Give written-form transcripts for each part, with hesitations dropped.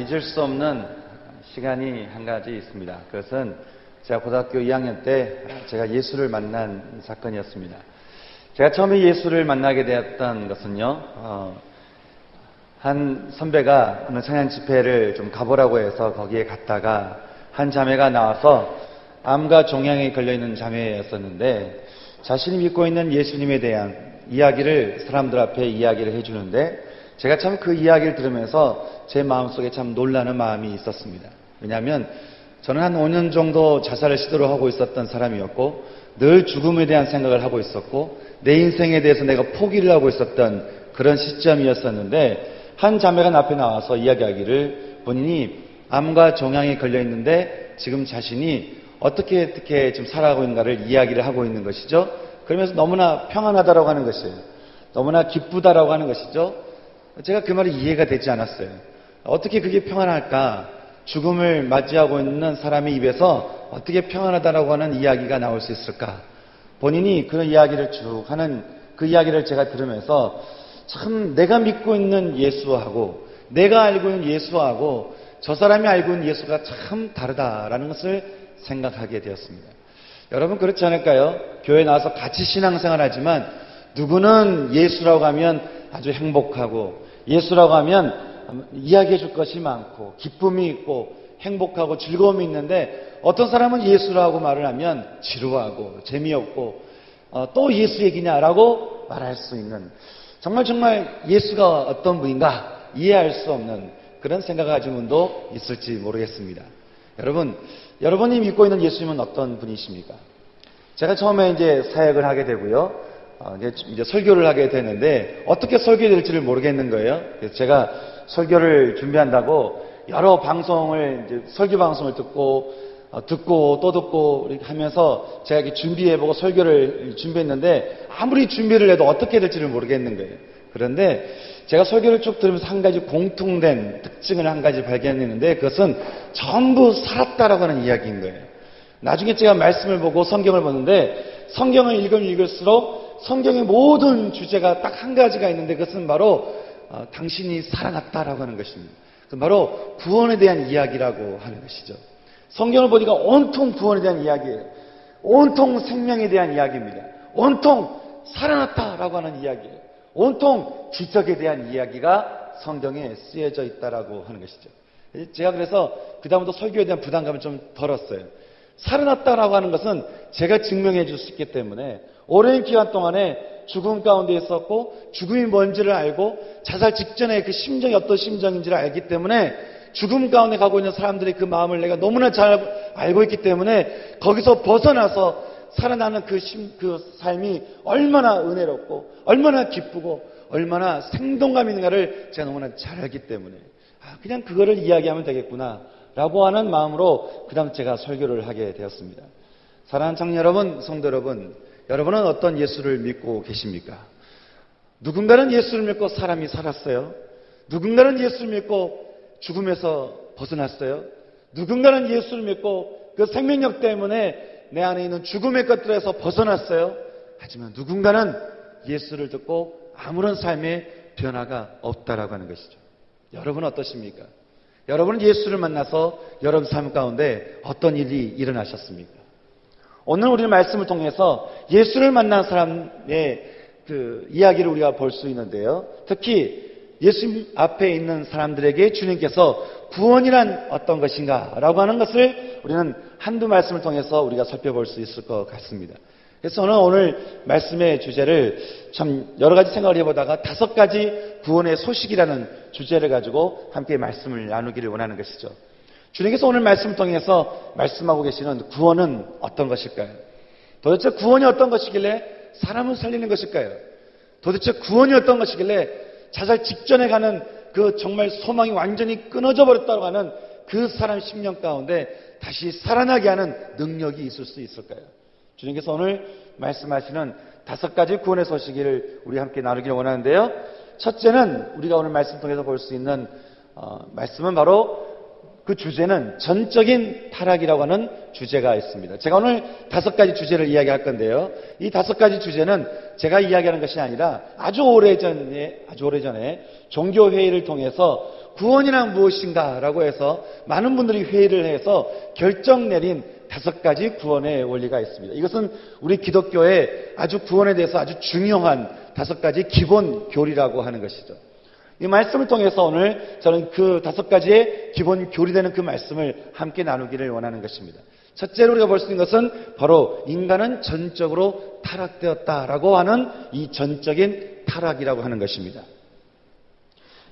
잊을 수 없는 시간이 한 가지 있습니다. 그것은 제가 고등학교 2학년 때 제가 예수를 만난 사건이었습니다. 제가 처음에 예수를 만나게 되었던 것은요, 한 선배가 어느 찬양 집회를 좀 가보라고 해서 거기에 갔다가 한 자매가 나와서 암과 종양에 걸려있는 자매였었는데 자신이 믿고 있는 예수님에 대한 이야기를 사람들 앞에 이야기를 해주는데 제가 참 그 이야기를 들으면서 제 마음속에 참 놀라는 마음이 있었습니다. 왜냐하면 저는 한 5년 정도 자살을 시도를 하고 있었던 사람이었고 늘 죽음에 대한 생각을 하고 있었고 내 인생에 대해서 내가 포기를 하고 있었던 그런 시점이었었는데 한 자매가 앞에 나와서 이야기하기를 본인이 암과 종양에 걸려 있는데 지금 자신이 어떻게 지금 살아가고 있는가를 이야기를 하고 있는 것이죠. 그러면서 너무나 평안하다라고 하는 것이에요. 너무나 기쁘다라고 하는 것이죠. 제가 그 말이 이해가 되지 않았어요. 어떻게 그게 평안할까? 죽음을 맞이하고 있는 사람의 입에서 어떻게 평안하다라고 하는 이야기가 나올 수 있을까? 본인이 그런 이야기를 쭉 하는 그 이야기를 제가 들으면서 참 내가 믿고 있는 예수하고 내가 알고 있는 예수하고 저 사람이 알고 있는 예수가 참 다르다라는 것을 생각하게 되었습니다. 여러분 그렇지 않을까요? 교회 나와서 같이 신앙생활하지만 누구는 예수라고 하면 아주 행복하고 예수라고 하면 이야기해 줄 것이 많고 기쁨이 있고 행복하고 즐거움이 있는데 어떤 사람은 예수라고 말을 하면 지루하고 재미없고 또 예수 얘기냐라고 말할 수 있는 정말 예수가 어떤 분인가 이해할 수 없는 그런 생각을 가진 분도 있을지 모르겠습니다. 여러분이 믿고 있는 예수님은 어떤 분이십니까? 제가 처음에 이제 사역을 하게 되고요. 이제 설교를 하게 되는데 어떻게 설교될지를 모르겠는 거예요. 그래서 제가 설교를 준비한다고 여러 방송을 이제 설교 방송을 듣고 또 듣고 이렇게 하면서 제가 이렇게 준비해보고 설교를 준비했는데 아무리 준비를 해도 어떻게 될지를 모르겠는 거예요. 그런데 제가 설교를 쭉 들으면서 한 가지 공통된 특징을 한 가지 발견했는데 그것은 전부 살았다라고 하는 이야기인 거예요. 나중에 제가 말씀을 보고 성경을 보는데 성경을 읽으면 읽을수록 성경의 모든 주제가 딱 한 가지가 있는데 그것은 바로 당신이 살아났다라고 하는 것입니다. 그건 바로 구원에 대한 이야기라고 하는 것이죠. 성경을 보니까 온통 구원에 대한 이야기예요. 온통 생명에 대한 이야기입니다. 온통 살아났다라고 하는 이야기예요. 온통 기적에 대한 이야기가 성경에 쓰여져 있다라고 하는 것이죠. 제가 그래서 그다음부터 설교에 대한 부담감을 좀 덜었어요. 살아났다라고 하는 것은 제가 증명해 줄 수 있기 때문에 오랜 기간 동안에 죽음 가운데 있었고 죽음이 뭔지를 알고 자살 직전에 그 심정이 어떤 심정인지를 알기 때문에 죽음 가운데 가고 있는 사람들의 그 마음을 내가 너무나 잘 알고 있기 때문에 거기서 벗어나서 살아나는 그 삶이 얼마나 은혜롭고 얼마나 기쁘고 얼마나 생동감 있는가를 제가 너무나 잘 알기 때문에 그냥 그거를 이야기하면 되겠구나 라고 하는 마음으로 그 다음 제가 설교를 하게 되었습니다. 사랑하는 청년 여러분, 성도 여러분, 여러분은 어떤 예수를 믿고 계십니까? 누군가는 예수를 믿고 사람이 살았어요. 누군가는 예수를 믿고 죽음에서 벗어났어요. 누군가는 예수를 믿고 그 생명력 때문에 내 안에 있는 죽음의 것들에서 벗어났어요. 하지만 누군가는 예수를 듣고 아무런 삶의 변화가 없다라고 하는 것이죠. 여러분은 어떠십니까? 여러분은 예수를 만나서 여러분 삶 가운데 어떤 일이 일어나셨습니까? 오늘 우리는 말씀을 통해서 예수를 만난 사람의 그 이야기를 우리가 볼 수 있는데요. 특히 예수님 앞에 있는 사람들에게 주님께서 구원이란 어떤 것인가 라고 하는 것을 우리는 한두 말씀을 통해서 우리가 살펴볼 수 있을 것 같습니다. 그래서 저는 오늘 말씀의 주제를 참 여러 가지 생각을 해보다가 5가지 구원의 소식이라는 주제를 가지고 함께 말씀을 나누기를 원하는 것이죠. 주님께서 오늘 말씀을 통해서 말씀하고 계시는 구원은 어떤 것일까요? 도대체 구원이 어떤 것이길래 사람을 살리는 것일까요? 도대체 구원이 어떤 것이길래 자살 직전에 가는 그 정말 소망이 완전히 끊어져 버렸다고 하는 그 사람 심령 가운데 다시 살아나게 하는 능력이 있을 수 있을까요? 주님께서 오늘 말씀하시는 5가지 구원의 소식을 우리 함께 나누기를 원하는데요. 첫째는 우리가 오늘 말씀 통해서 볼 수 있는 말씀은 바로 그 주제는 전적인 타락이라고 하는 주제가 있습니다. 제가 오늘 5가지 주제를 이야기할 건데요. 이 5가지 주제는 제가 이야기하는 것이 아니라 아주 오래전에 종교회의를 통해서 구원이란 무엇인가라고 해서 많은 분들이 회의를 해서 결정 내린 5가지 구원의 원리가 있습니다. 이것은 우리 기독교의 아주 구원에 대해서 아주 중요한 5가지 기본 교리라고 하는 것이죠. 이 말씀을 통해서 오늘 저는 그 5가지의 기본 교리되는 그 말씀을 함께 나누기를 원하는 것입니다. 첫째로 우리가 볼 수 있는 것은 바로 인간은 전적으로 타락되었다라고 하는 이 전적인 타락이라고 하는 것입니다.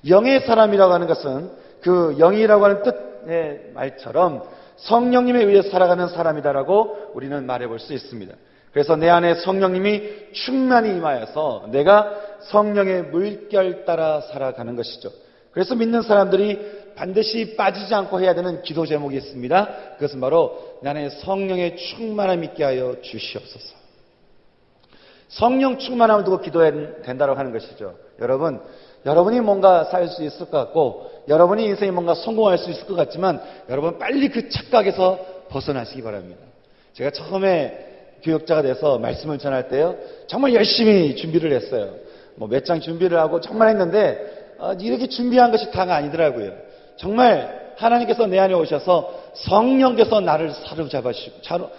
영의 사람이라고 하는 것은 그 영이라고 하는 뜻의 말처럼 성령님에 의해 살아가는 사람이다라고 우리는 말해볼 수 있습니다. 그래서 내 안에 성령님이 충만히 임하여서 내가 성령의 물결 따라 살아가는 것이죠. 그래서 믿는 사람들이 반드시 빠지지 않고 해야 되는 기도 제목이 있습니다. 그것은 바로 내 안에 성령의 충만함 있게 하여 주시옵소서. 성령 충만함을 두고 기도해야 된다고 하는 것이죠. 여러분이 뭔가 살 수 있을 것 같고 여러분이 인생에 뭔가 성공할 수 있을 것 같지만 여러분 빨리 그 착각에서 벗어나시기 바랍니다. 제가 처음에 교역자가 돼서 말씀을 전할 때요, 정말 열심히 준비를 했어요. 몇 장 준비를 하고 정말 했는데 이렇게 준비한 것이 다가 아니더라고요. 정말 하나님께서 내 안에 오셔서 성령께서 나를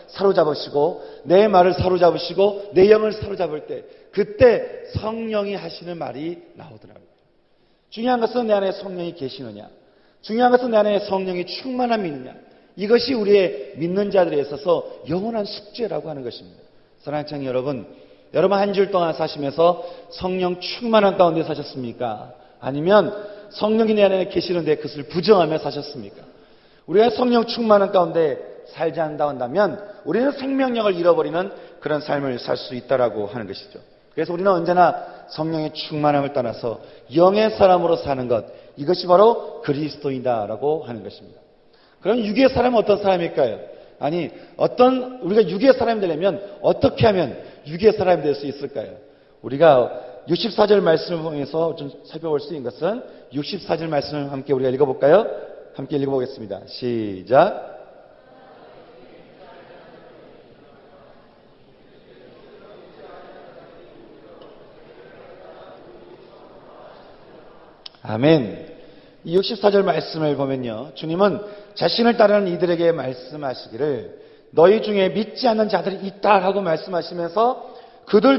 사로잡으시고 내 말을 사로잡으시고 내 영을 사로잡을 때 그때 성령이 하시는 말이 나오더라고요. 중요한 것은 내 안에 성령이 계시느냐, 중요한 것은 내 안에 성령이 충만함이 있느냐, 이것이 우리의 믿는 자들에 있어서 영원한 숙제라고 하는 것입니다. 사랑하는 청년 여러분, 한 주 동안 사시면서 성령 충만한 가운데 사셨습니까? 아니면 성령이 내 안에 계시는데 그것을 부정하며 사셨습니까? 우리가 성령 충만한 가운데 살지 않는다면 우리는 생명력을 잃어버리는 그런 삶을 살 수 있다라고 하는 것이죠. 그래서 우리는 언제나 성령의 충만함을 따라서 영의 사람으로 사는 것, 이것이 바로 그리스도이다라고 하는 것입니다. 그럼 육의 사람은 어떤 사람일까요? 우리가 육의 사람이 되려면 어떻게 하면 육의 사람이 될 수 있을까요? 우리가 64절 말씀을 통해서 좀 살펴볼 수 있는 것은 64절 말씀을 함께 우리가 읽어볼까요? 함께 읽어보겠습니다. 시작. 아멘. 이 64절 말씀을 보면요, 주님은 자신을 따르는 이들에게 말씀하시기를 너희 중에 믿지 않는 자들이 있다 하고 말씀하시면서 그들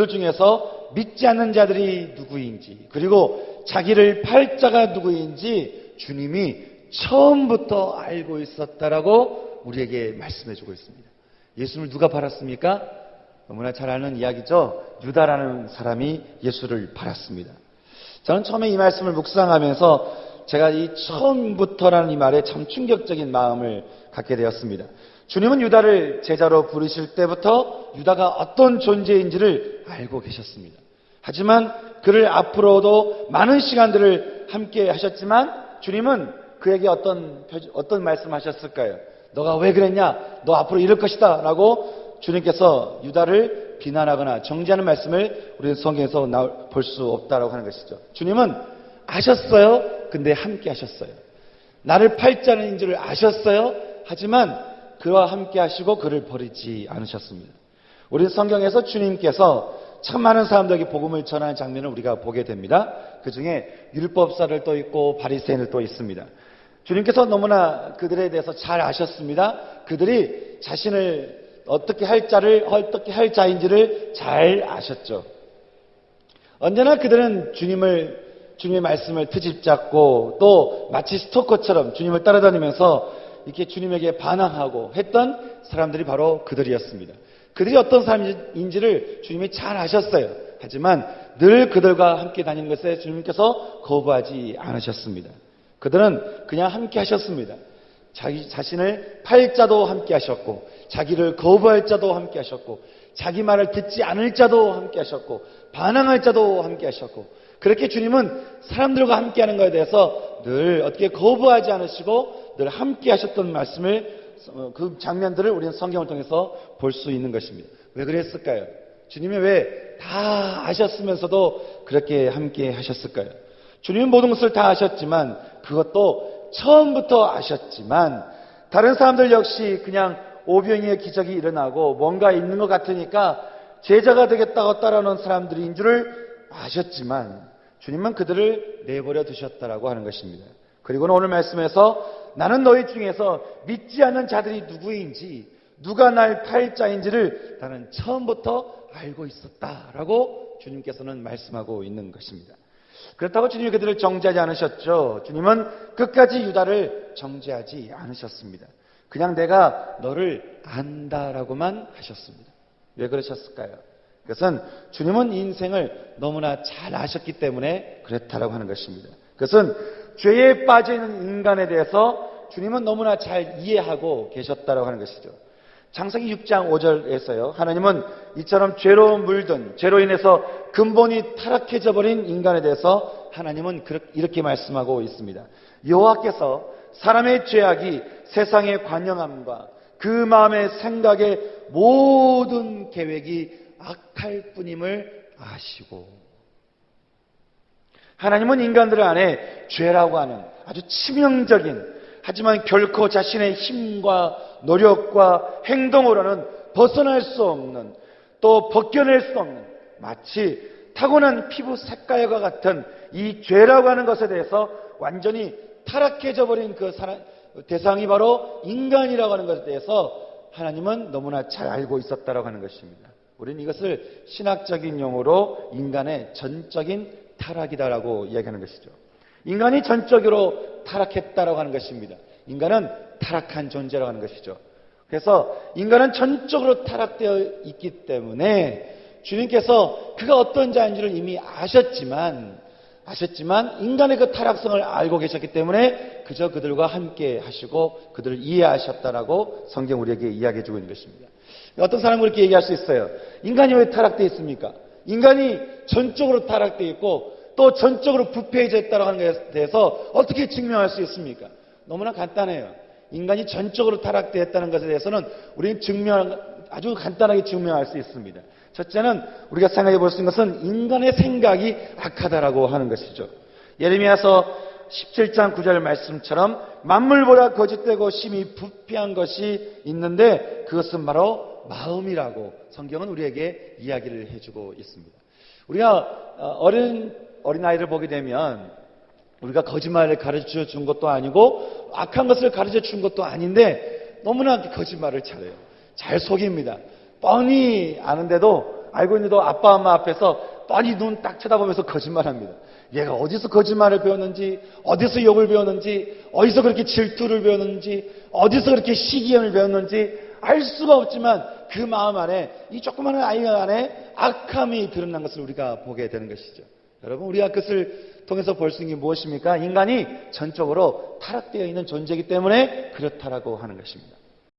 중에서 믿지 않는 자들이 누구인지, 그리고 자기를 팔 자가 누구인지 주님이 처음부터 알고 있었다라고 우리에게 말씀해주고 있습니다. 예수를 누가 팔았습니까? 너무나 잘 아는 이야기죠. 유다라는 사람이 예수를 팔았습니다. 저는 처음에 이 말씀을 묵상하면서 제가 이 처음부터라는 이 말에 참 충격적인 마음을 갖게 되었습니다. 주님은 유다를 제자로 부르실 때부터 유다가 어떤 존재인지를 알고 계셨습니다. 하지만 그를 앞으로도 많은 시간들을 함께 하셨지만 주님은 그에게 어떤 말씀하셨을까요? 너가 왜 그랬냐? 너 앞으로 이럴 것이다 라고 주님께서 유다를 비난하거나 정죄하는 말씀을 우리는 성경에서 볼 수 없다라고 하는 것이죠. 주님은 아셨어요. 근데 함께 하셨어요. 나를 팔 자는 줄 아셨어요. 하지만 그와 함께 하시고 그를 버리지 않으셨습니다. 우리는 성경에서 주님께서 참 많은 사람들에게 복음을 전하는 장면을 우리가 보게 됩니다. 그 중에 율법사를 또 있고 바리새인을 또 있습니다. 주님께서 너무나 그들에 대해서 잘 아셨습니다. 그들이 자신을 어떻게 할 자인지를 잘 아셨죠. 언제나 그들은 주님의 말씀을 트집잡고 또 마치 스토커처럼 주님을 따라다니면서 이렇게 주님에게 반항하고 했던 사람들이 바로 그들이었습니다. 그들이 어떤 사람인지를 주님이 잘 아셨어요. 하지만 늘 그들과 함께 다니는 것에 주님께서 거부하지 않으셨습니다. 그들은 그냥 함께 하셨습니다. 자신을 팔 자도 함께 하셨고, 자기를 거부할 자도 함께 하셨고, 자기 말을 듣지 않을 자도 함께 하셨고, 반항할 자도 함께 하셨고, 그렇게 주님은 사람들과 함께 하는 것에 대해서 늘 어떻게 거부하지 않으시고 늘 함께 하셨던 말씀을, 그 장면들을 우리는 성경을 통해서 볼 수 있는 것입니다. 왜 그랬을까요? 주님이 왜 다 아셨으면서도 그렇게 함께 하셨을까요? 주님은 모든 것을 다 아셨지만 그것도 처음부터 아셨지만 다른 사람들 역시 그냥 오병이의 기적이 일어나고 뭔가 있는 것 같으니까 제자가 되겠다고 따라오는 사람들인 줄을 아셨지만 주님은 그들을 내버려 두셨다라고 하는 것입니다. 그리고는 오늘 말씀에서 나는 너희 중에서 믿지 않는 자들이 누구인지 누가 날 팔 자인지를 나는 처음부터 알고 있었다라고 주님께서는 말씀하고 있는 것입니다. 그렇다고 주님이 그들을 정죄하지 않으셨죠. 주님은 끝까지 유다를 정죄하지 않으셨습니다. 그냥 내가 너를 안다라고만 하셨습니다. 왜 그러셨을까요? 그것은 주님은 인생을 너무나 잘 아셨기 때문에 그렇다라고 하는 것입니다. 그것은 죄에 빠져있는 인간에 대해서 주님은 너무나 잘 이해하고 계셨다라고 하는 것이죠. 창세기 6장 5절에서요. 하나님은 이처럼 죄로 물든 죄로 인해서 근본이 타락해져 버린 인간에 대해서 하나님은 이렇게 말씀하고 있습니다. 여호와께서 사람의 죄악이 세상의 관영함과 그 마음의 생각의 모든 계획이 악할 뿐임을 아시고, 하나님은 인간들 안에 죄라고 하는 아주 치명적인, 하지만 결코 자신의 힘과 노력과 행동으로는 벗어날 수 없는, 또 벗겨낼 수 없는, 마치 타고난 피부 색깔과 같은 이 죄라고 하는 것에 대해서 완전히 타락해져 버린 그 대상이 바로 인간이라고 하는 것에 대해서 하나님은 너무나 잘 알고 있었다라고 하는 것입니다. 우리는 이것을 신학적인 용어로 인간의 전적인 타락이다라고 이야기하는 것이죠. 인간이 전적으로 타락했다라고 하는 것입니다. 인간은 타락한 존재라고 하는 것이죠. 그래서 인간은 전적으로 타락되어 있기 때문에 주님께서 그가 어떤 자인지를 이미 아셨지만 인간의 그 타락성을 알고 계셨기 때문에 그저 그들과 함께 하시고 그들을 이해하셨다라고 성경 우리에게 이야기해 주고 있는 것입니다. 어떤 사람은 그렇게 얘기할 수 있어요. 인간이 왜 타락되어 있습니까? 인간이 전적으로 타락되어 있고 또 전적으로 부패해져 있다고 하는 것에 대해서 어떻게 증명할 수 있습니까? 너무나 간단해요. 인간이 전적으로 타락되었다는 것에 대해서는 우리는 아주 간단하게 증명할 수 있습니다. 첫째는 우리가 생각해 볼 수 있는 것은 인간의 생각이 악하다라고 하는 것이죠. 예레미야서 17장 9절 말씀처럼 만물보다 거짓되고 심히 부패한 것이 있는데 그것은 바로 마음이라고 성경은 우리에게 이야기를 해주고 있습니다. 우리가 어린아이를 보게 되면 우리가 거짓말을 가르쳐 준 것도 아니고 악한 것을 가르쳐 준 것도 아닌데 너무나 거짓말을 잘해요. 잘 속입니다. 뻔히 아는데도 알고 있는데도 아빠 엄마 앞에서 뻔히 눈 딱 쳐다보면서 거짓말합니다. 얘가 어디서 거짓말을 배웠는지, 어디서 욕을 배웠는지, 어디서 그렇게 질투를 배웠는지, 어디서 그렇게 시기함을 배웠는지 알 수가 없지만 그 마음 안에, 이 조그마한 아이 안에 악함이 드러난 것을 우리가 보게 되는 것이죠. 여러분, 우리가 그것을 통해서 볼 수 있는 게 무엇입니까? 인간이 전적으로 타락되어 있는 존재이기 때문에 그렇다라고 하는 것입니다.